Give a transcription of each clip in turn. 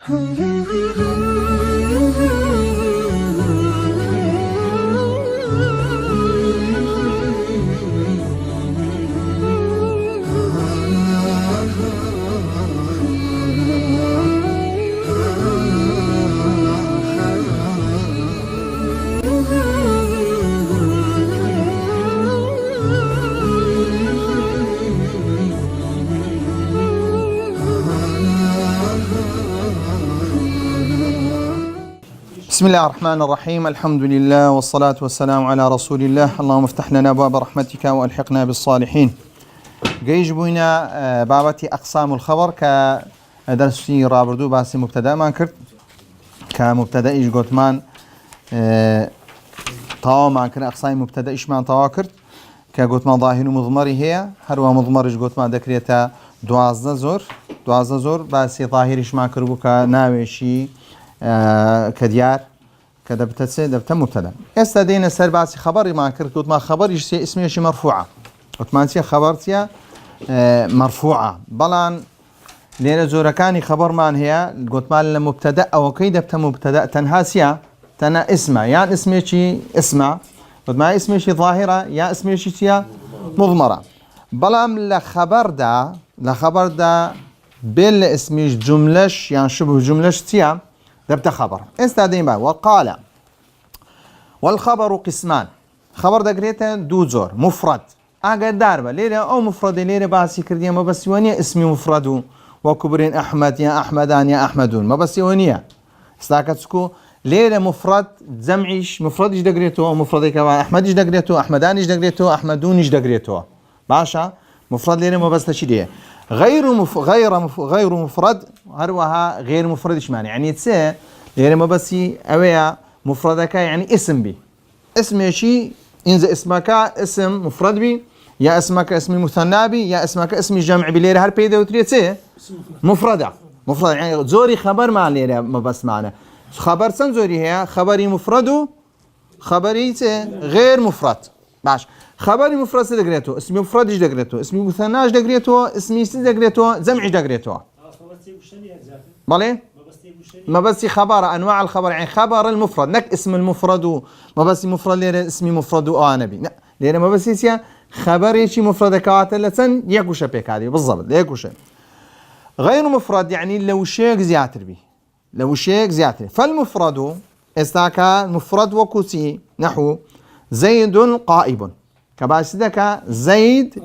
بسم الله الرحمن الرحيم. الحمد لله والصلاة والسلام على رسول الله. اللهم افتح لنا أبواب رحمتك وألحقنا بالصالحين. جيج بوينا بابتي أقسام الخبر كدرسي رابردو باسي مبتدأ ما كرت كمبتدأ إيش قوتمان طاو ما كنا أقسام مبتدأ إيش ما طاو كرت كقوتمان ظاهر مضمري هي هروا مضمر إيش قوتمان ذكريته دوازده زور باسي ظاهر إيش ما كربو كناويشي كديار دبت مبتدا استدينا سر باسي خبر ما كرت قلت ما خبر يشي اسمه شي مرفوعه اوتوماتيا خبرتيا مرفوعه بلان لين زوركاني خبر مان هي قلت ما مبتدا او كي دبت مبتدا تنهاسيا تنا اسمه يعني اسمه شي اسمع قلت ما اسمه شي ظاهره يا اسمه شي مضمره بلان لخبر دا بال اسمه جملش يعني شبه جملش تيا دبت خبر استادين بقى وقال والخبر قسمان خبر دقريته دو زور مفرد اقعد داربه ليله او مفرد ليله باسي كرديه ما بس ونيه اسمي مفرد وكبرين احمد يا احمدان يا احمدون ما بس ونيه استاكتسكو ليله مفرد جمعيش مفرد ايش دقريته او مفرد كمان احمد ايش دقريته احمدان ايش دقريته احمدون ايش دقريته باشا مفرد ليله ما بس تشديه غير مفرد هروها غير مفرد ايش معنى يعني تسه يعني ما بس اويا مفردك يعني اسم بي اسم شيء انذا اسمك اسم مفرد بي يا اسمك اسم مثنى بي يا اسمك اسم جمع بي ليره هر بيده وتريته مفرد يعني زوري خبر مع ليره ما بس معنى خبر سن زوري هي خبري مفرد خبري غير مفرد باش خبري مفرد دقريته اسمي مفرد ايش دقريته اسمي مثنى ايش دقريته اسمي ست دقريته جمع ايش دقريته بالي ما بس خبر انواع الخبر يعني خبر المفرد نك اسم المفرد ما بس مفرد ليره اسمي مفرد انبي لا ليره ما بس يا خبر شيء مفرد كاتلتن يكوش بك هذه بالضبط يكوش غير مفرد يعني لو شيء زياتر به لو شيء زياتر فالمفرد استاكا مفرد وكوسي نحو زيد قائم كباسدك زيد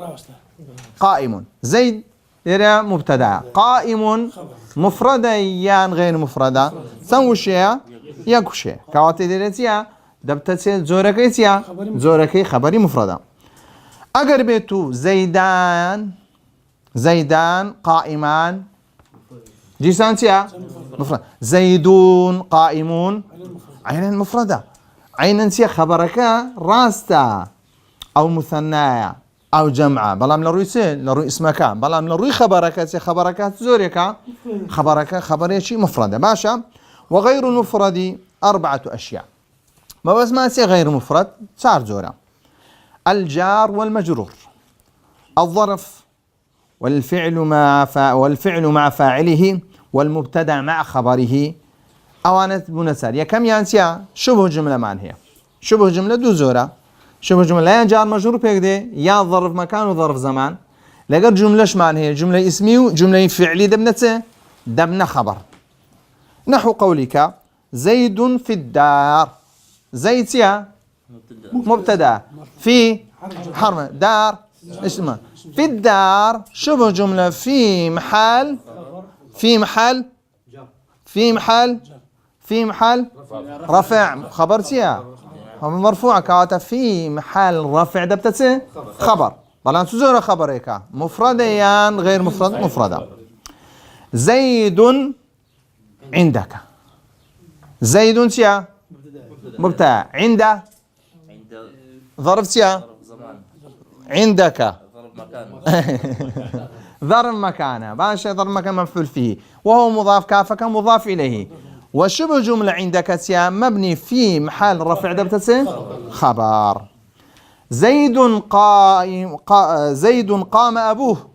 قائم زيد إلى مبتدأ قائم مفردة يان غير مفردة سنو شيء يكو شيء كواتي ديرتيا دبتت زوركيتيا زوركي خبري مفردة أجر بيتو زيدان قائمان جيسانتيا مفردة زيدون قائمون عينا مفردة عينا سيا خبرك راستا أو مثنايا أو جمعة بلام لروي اسمك بلام لروي خبرك زوريك خبرك خبري شيء مفردة باشا وغير المفرد 4 أشياء ما بس ما سي غير مفرد صار زورا الجار والمجرور الظرف والفعل مع فاعله والمبتدأ مع خبره أوانت منسار يا كم يانسيا شبه جملة مان هي شبه جملة دو زورا شبه جملة لا جار مجرور بيقدر يا ظرف مكان وظرف زمان لقد جملة شمان هي جملة اسمي وجملة فعلي دبنة خبر نحو قولك زيد في الدار زيد يا مبتدا في حرم دار اسمه في الدار شبه جملة في محل رفع خبرتيا مرفوعة كواتا في محل رفع دبتته خبر بلان تزور خبرك مفرديان غير مفردة زيد عندك زيد سيا مبتدا عند ظرف سيا عندك ظرف مكانه باشا ظرف مكان مفعول فيه وهو مضاف كافك مضاف إليه وشبه جملة عندك سيا مبني في محل رفع دبتته خبر زيد قام أبوه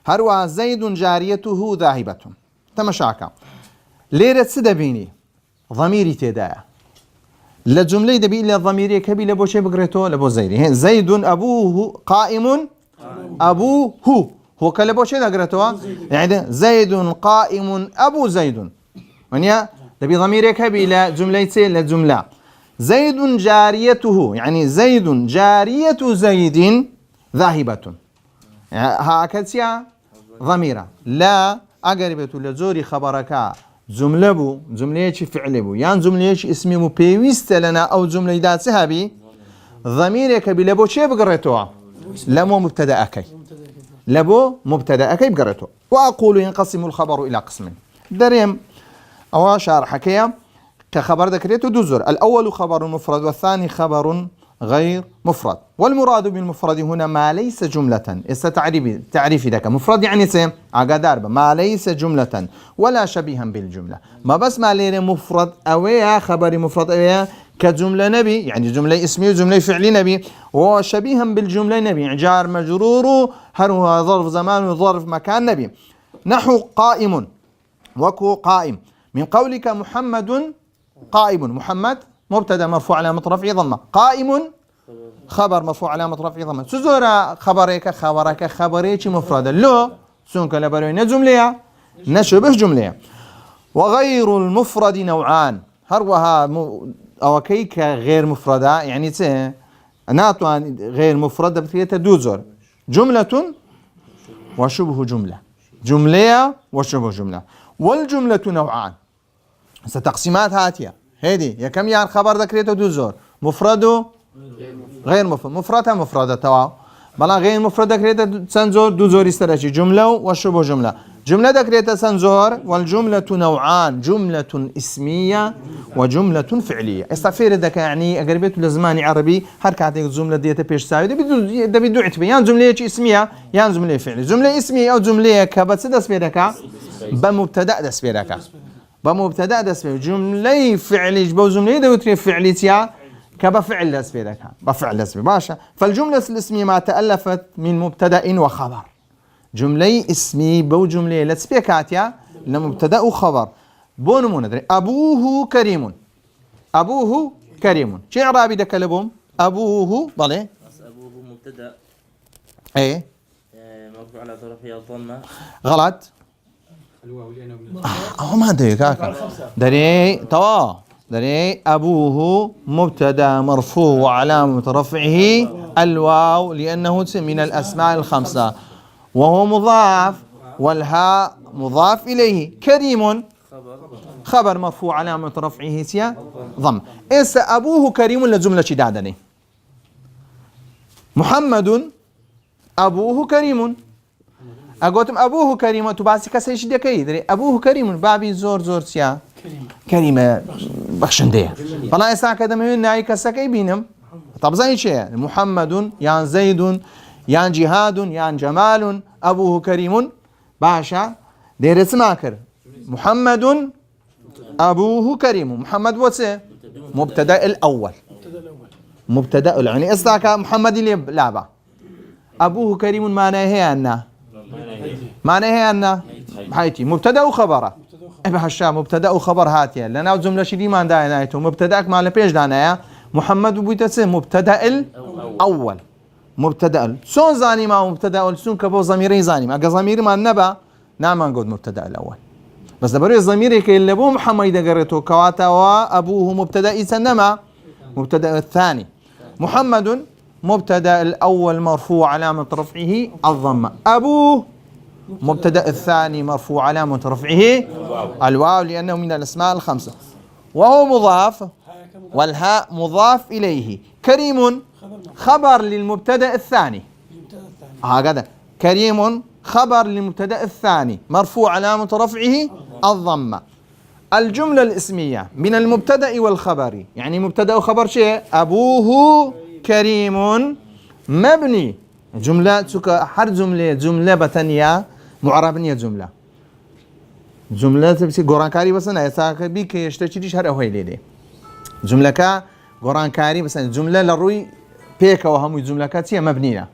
هروى زيد جاريته ذاهبة تمشاكا ليرة سدى بيني ضميري تدايا لجملة دبي إلا ضميري كبي لبو شي بقريتو لبو زيدي زيد أبوه قائم أبوه هو كلبو شي بقريتو يعني زيد قائم أبو زيد ونيا دبي ضميري كبي إلا جملة لجملة زيد جاريته يعني زيد جارية زيد ذاهبة هكذا ضميرة لا أقربت لزوري خبرك جملة بو جملة فعل بو يعني جملة اسمي مو بيويست لنا أو جملة ذات سهبي ضميرك بلبو شيء بقريتوها لمو مبتدأك لبو مبتدأك بقريتو وأقول ينقسم الخبر إلى قسمين دريم أو شارح كيا كخبر ذكريته دوزر الأول خبر مفرد والثاني خبر غير مفرد والمراد بالمفرد هنا ما ليس جملة تعريف ذاك مفرد يعني عقدار ما ليس جملة ولا شبيها بالجملة ما بس ما ليه مفرد أو خبر مفرد أو كجملة نبي يعني جملة اسمية وجملة فعلي نبي وشبيها بالجملة نبي يعني جار مجرور هو ظرف زمان وظرف مكان نبي نحو قائم وكو قائم من قولك محمد قائم محمد مبتدا مرفوع علامة رفعه ضمه قائم خبر مرفوع علامة رفعه ضمه سزورا خبرك مفردا لو سونك لبروين جملة نشبه جملة وغير المفرد نوعان هروها او كيك غير مفردة يعني ناتو غير مفردة بثيتا دوزر جملة وشبه جملة وشبه جملة والجملة نوعان ستقسيمات هاتية هيدي يا كم يعني خبر ذكريته دوزور مفرد غير مفرد مفردة توا بلا غير مفرد ذكريته سنزور دوزور استراتيجي جملة وشبه جملة ذكريته سنزور والجملة نوعان جملة اسمية وجملة فعلية استفير ذاك يعني اقربيته لزماني عربي هركاتك الجملة ديته بيش ساوي ده بدو عتبه يعني جملة اسمية يعني جملة فعلية جملة اسمية او جملة كبت دس بيدك بمبتدأ دس بيدك بمبتدأ دس بيدك جملة فعلي جبو جملة دوتري فعليتيا كبفعل دس بيدك بفعل دس باشا فالجملة الاسمية ما تألفت من مبتدأ وخبر جملة اسمي بو جملة لتسبيكاتيا لمبتدأ وخبر بونمو ندري أبوه كريم شي إعرابي دك لبوم أبوه ضلي أبوه مبتدأ إيه مرفوع على طرفه الضمة غلط ما أدري كاكا دري أبوه مبتدأ مرفوع وعلامة رفعه الواو لأنه من الأسماء الخمسة وهو مضاف والهاء مضاف إليه كريم خبر مرفوع علامة رفعه سيا ضم إس أبوه كريم لجملة شدادني محمد أبوه كريم أقولتم أبوه كريم تباسي كسيش دكي دري أبوه كريم بابي زور سيا كريمة بخشندية فلا إسا كذا من ناي كسكي بينهم طب زي شيء محمد يعني زيد يعني جهاد يعني جمال أبوه كريم باشا دير اسماكر محمد أبوه كريم محمد وسه مبتدأ الأول مبتدأ يعني إصلاك محمد اللي لعبة أبوه كريم معناه هي أن حيتي مبتدأ وخبره بهالشام مبتدأ وخبر هاتيا لأن جملة شدي ما عندها نهايته مبتدأك ما لبيش دانا محمد بيتسه مبتدأ الأول مبتدأ سون زاني ما مبتدأ سون كبو ضميري زاني ما ضميري ما نبا نعم نقول مبتدأ الأول بس دبري ضميري كي اللي بو محمد قريته كواتا وأبوه مبتدأ سنما مبتدأ الثاني محمد مبتدأ الأول مرفوع علامة رفعه الضمة أبوه مبتدأ الثاني مرفوع علامة رفعه الواو لأنه من الأسماء الخمسة وهو مضاف والهاء مضاف إليه كريم خبر للمبتدأ الثاني هكذا كريم خبر للمبتدأ الثاني مرفوع علامة رفعه الضمة الجملة الاسمية من المبتدأ والخبر يعني مبتدأ وخبر شيء أبوه كريم مبني جملة حر جملة بتنيا معربنية جملة تبسي قرآن كاري بس أنا يساق بيك يشتري شهر أو هيلي جملة كا قرآن كاري بس جملة لروي بيك وهم جملة كاتية مبنية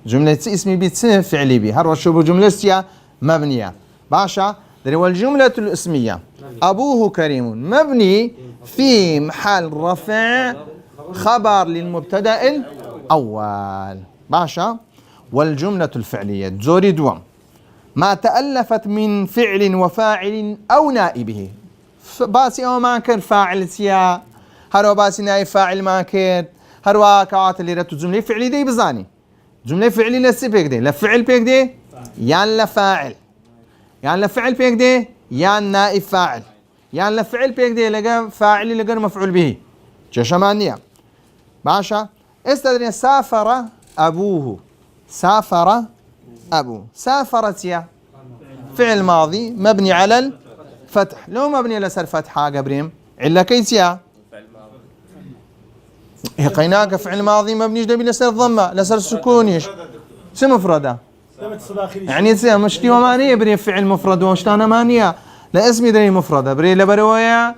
جملة اسمي بيت فعلي بي هر وشوف جملة سيا مبنية باشا والجملة الاسمية أبوه كريم مبني في محل رفع خبر للمبتدأ الأول باشا. والجملة الفعلية زوري دوام ما تألفت من فعل وفاعل أو نائبه باسي أو ما كان فاعل سيا هروا باسي نائب فاعل ما كان هروا كوات اللي رتو جملة فعلي دي بزاني جملة فعلي لسي بيك دي لفعل بيك دي يان لفاعل يان لفعل بيك دي يان نائب فاعل يان لفعل بيك دي لقى فاعل لقى مفعول به جشمانية باشا. استدري سافر أبوه سافر أبوه سافرت يا فعل ماضي مبني على الفتح لو مبني لسر فتحة قبريم إلا كيسيا قيناك فعل ماضي مبني جدبي لسر ضمة لسر سكونيش مفردة يعني مشتي ومانية بري فعل مفرد وشتانا مانية لا اسمي دري مفردة بري لبرويا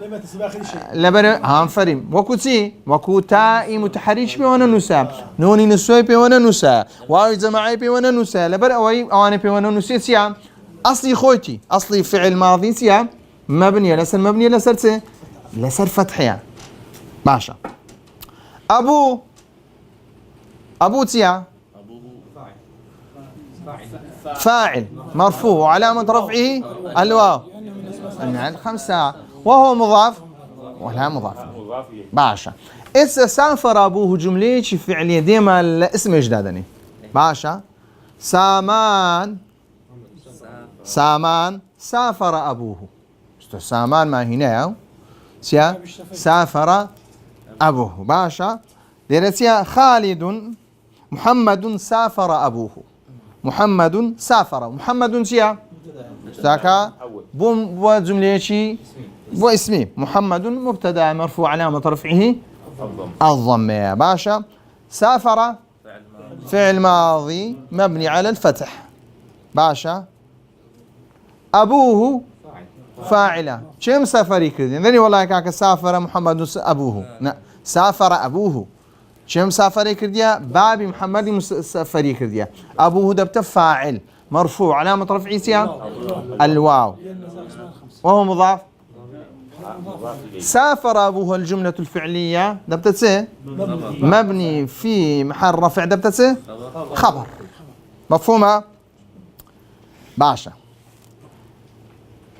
لبر هام فريم وكوتي وكوتاء متحرش بي وانا نسا نوني نسوي بي وانا نسا واو جماعي بي وانا نسا لبر اواني بي وانا نسي سيا اصلي خوتي اصلي فعل ماضي سيا مبني لسر لسر فتحيا باشا. ابو تيا فاعل مرفوع وعلامة رفعه الواو الخمسة وهو مضاف ولا مضاف باشا. إذا سافر أبوه جملة فعلية ديما الاسم إجدادني باشا. سامان سافر أبوه سامان ما هنا سافر أبوه باشا. درسيا خالد محمد سافر أبوه محمد سافر محمد سيا ساكا بوم وجملة شيء واسمي محمد مبتدا مرفوع علامة رفعه الضمة يا باشا. سافر فعل ماضي مبني على الفتح باشا. أبوه فاعلة كم سافري كذي ذني والله كاك سافر محمد أبوه سافر أبوه كم سافري كرديا بابي محمد سافري كرديا أبوه دبت فاعل مرفوع علامة رفعه سيا الواو وهو مضاف. سافر أبوه الجملة الفعلية دبت سي مبني في محل رفع دبت سي خبر مفهومة باشا.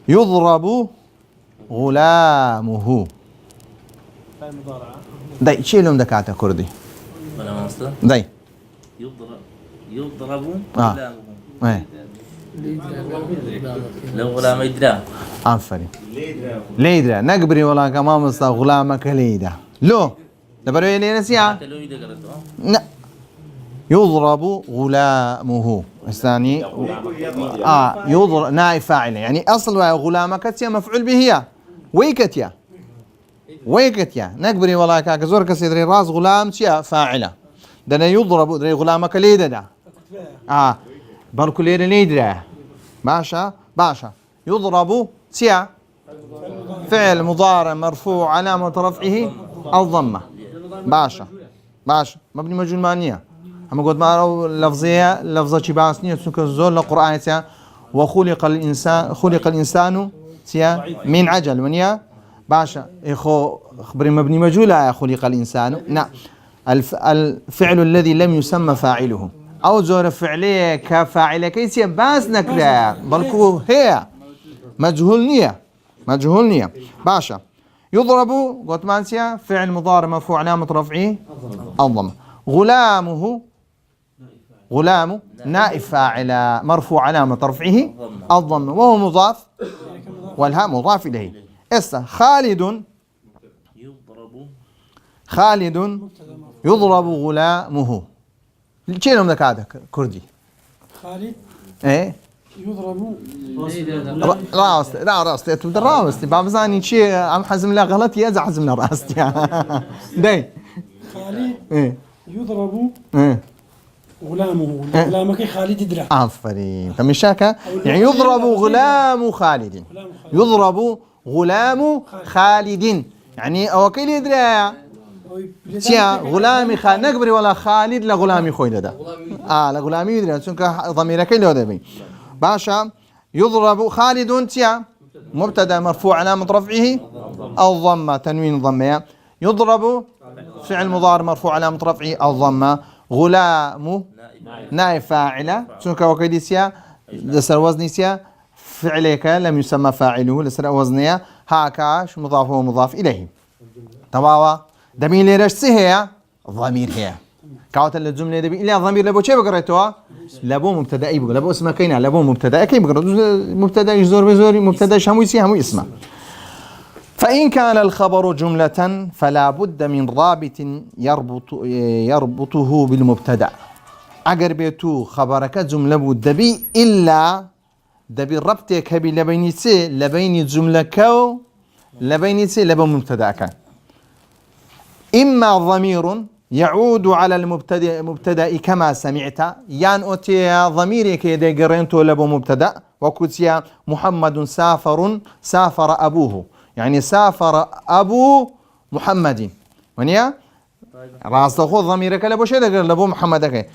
يضرب غلامه داي شيلهم دكاتة كردي داي يضرب غلامه لو غلام يدرى عفري ليدرا نقبري ولا كمان مصطفى غلامك ليدا لو دبروا لي نسيا يضرب غلامه الثاني يضرب نائب فاعل يعني اصل غلامك مفعول به هي ويكتيا نقبري ولا كاك زور كسيدري راس غلام تيا فاعله دنا يضرب دري غلامك ليدا دا بالكل ليدرا باشا يضرب تيا فعل مضارع مرفوع علامة رفعه الضمة باشا مبني مجهول مانية أما قلت ما لفظية لفظة شباسنية سنك الزول القرآن تيا وخلق الإنسان تيا من عجل ونيا باشا إخو خبري مبني مجهول خلق الإنسان نعم الفعل الذي لم يسمى فاعله أو زور فعلية كفاعل كيسيا باس نكلا بلكو هي مجهول نية باشا. يضرب قلت مانسيا فعل مضارع مرفوع علامة رفعه الضمة. غلام نائب فاعل مرفوع علامة رفعه الضمة وهو مضاف والهاء مضاف إليه. خالد يضرب غلامه شيلهم ذاك هذا كردي خالد ايه يضرب راست تبدا راست باب زاني شيء عم حزم له غلط يا حزم له راست داي خالد ايه يضرب ايه غلامه غلامك خالد يدرى عفري فمشاكا يعني يضرب غلام خالد يضرب غلام خالد يعني اوكيل يدري سيا غلامي خالد نقبري ولا خالد لغلامي خوي ده لغلامي يدري چونك ضميرك اللي هذا باشا. يضرب خالد تيا مبتدا مرفوع علامة رفعه الضمة تنوين ضمة. يضرب فعل مضارع مرفوع علامة رفعه الضمة. غلام نائب فاعلة سنك وكيديسيا لسر وزنيسيا فعليك لم يسمى فاعله لسر وزنيا هاكاش مضاف ومضاف إليه. تماما دمين ليرش هي ضمير هي كاوت الجملة دبي إلا ضمير لبو شيء بقرأتوها لبو مبتدا أي بقول لبو اسمه كينا لبو مبتدا كي بقرأ مبتدا يزور بزور مبتدا شموسي هم اسمه. فإن كان الخبر جملة فلا بد من رابط يربطه بالمبتدا. أجر بيتو خبرك جملة دبي إلا دبي ربطك هبي لبيني سي لبيني جملة كو لبيني سي لبو مبتدا كان. إما ضمير يعود على المبتدا كما سمعت يان أوتي ضميرك يدي قرنتو لبو مبتدا وكتيا محمد سافر أبوه يعني سافر أبو محمد ونيا راس تأخذ ضميرك لبو شيء لبو محمد.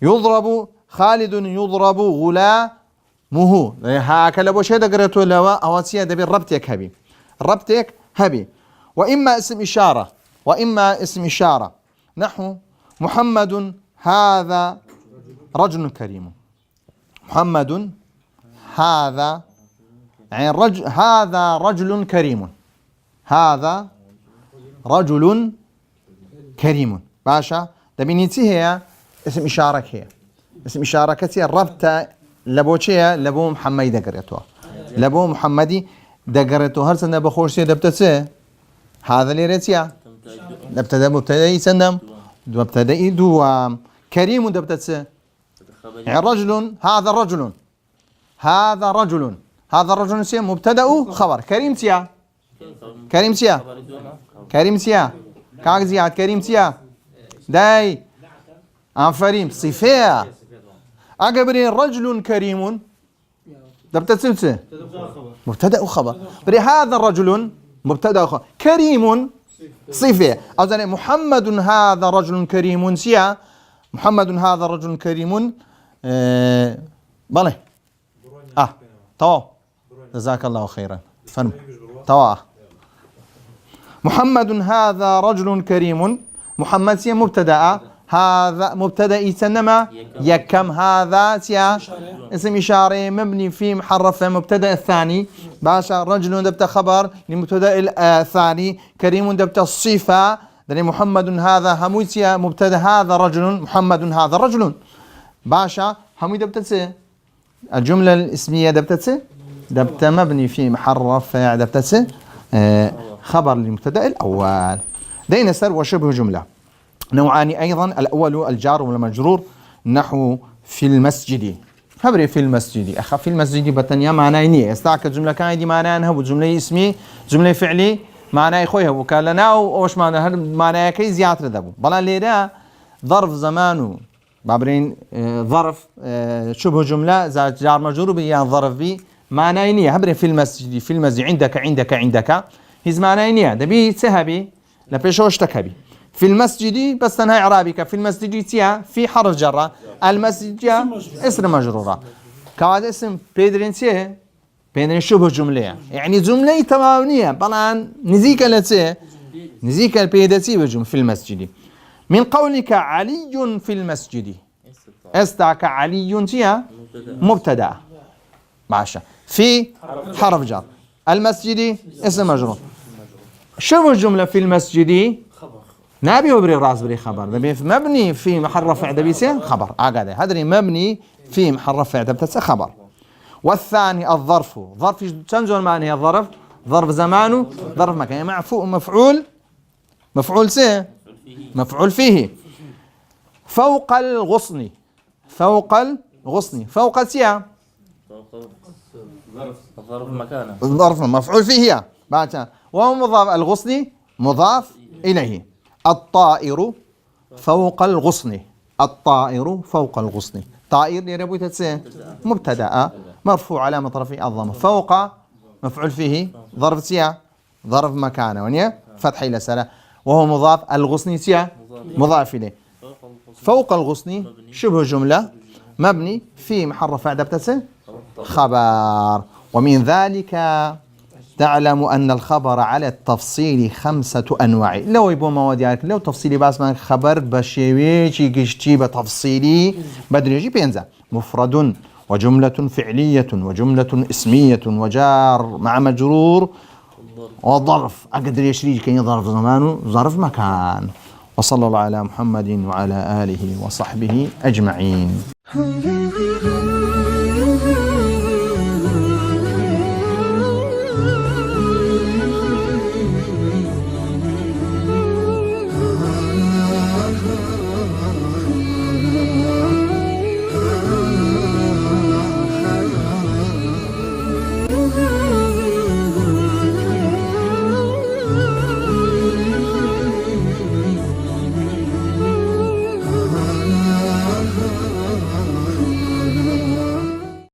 يضرب خالد يضرب غلامه هاك لبو شيء قرنتو لوا أوتي دبي ربطك هبي. وإما اسم إشارة نحو محمد هذا رجل كريم. محمد هذا يعني هذا رجل كريم. هذا رجل كريم باشا دبينيتي هي اسم إشارة هي اسم إشارة كتير ربط لبوشيا لبو محمد دقريتوها لبو محمدي دقريتوها هل سنة بخورسية دبتسي هذا اللي ريتيا مبتدا يسندم مبتدا دوام كريم دبتسي يعني رجل هذا رجل سي مبتدا خبر كريم تيا كاك زياد كريم تيا داي انفريم صفيه اقبري رجل كريم دبتسي مبتدا خبر بري هذا الرجل مبتدا خبر كريم صفه او محمد هذا رجل كريم سيا محمد هذا رجل كريم بله توا جزاك الله خيرا فن توا محمد هذا رجل كريم محمد سيا مبتدا هذا مبتدا يسنما يكم هذا سيا اسم إشارة مبني في محرف مبتدا الثاني باشا رجل دبت خبر لمبتدا الثاني كريم دبت الصفة محمد هذا هموسيا مبتدا هذا رجل محمد هذا رجل باشا همي دبتسي الجملة الاسمية دبت مبني في محرف دبتسي خبر للمبتدا الأول. دين سر وشبه جملة نوعان أيضا الأول الجار والمجرور نحو في المسجد خبري في المسجد في المسجد بتنيا معناه نية استعك الجملة كان دي معناه أنها جملة اسمي جملة فعلي معناه خويها وكالنا وش معناه كي زيادة ذبو بلا ليرا ظرف زمانه بابرين ظرف شبه جملة جار مجرور بيان ظرف بي معناه نية خبري في المسجد عندك هز معناه نية دبي سهبي لبيشوش تكبي في المسجد بس تنهي عربيك في المسجد تيا في حرف جرة المسجد اسم مجرورة كواد اسم بيدرين شبه جملة يعني جملة تمامية بلان نزيك البيدتي بجمل في المسجد. من قولك علي في المسجد استعك علي تيا مبتدا ماشا في حرف جر المسجد اسم مجرور. شبه جملة في المسجد نبي وبري راس بري خبر مبني في محل رفع دبيسين خبر عقاده هذا مبني في محل رفع دبتس خبر. والثاني الظرف ظرف تنزل معنى الظرف ظرف زمانه ظرف مكان مفعول فيه فوق الغصن فوق سيا الظرف مكانه الظرف مفعول فيه بعد وهو مضاف الغصن مضاف إليه. الطائر فوق الغصن طائر يربو تتسين مبتدا مرفوع علامة رفعه الضمة فوق مفعول فيه ظرف سيا ظرف مكانه ونيا فتح إلى سلا وهو مضاف الغصن سيا مضاف إليه. فوق الغصن شبه جملة مبني في محل رفع دبتسين خبر. ومن ذلك تعلم أن الخبر على التفصيل 5 أنواع. لو يبو مواد لو تفصيلي بس من خبر بشيويشي قشتي بتفصيلي بدريجي بينزع مفرد وجملة فعلية وجملة اسمية وجار مع مجرور وظرف. أقدر يشريج كان ظرف زمانه ظرف مكان. وصلى الله على محمد وعلى آله وصحبه أجمعين.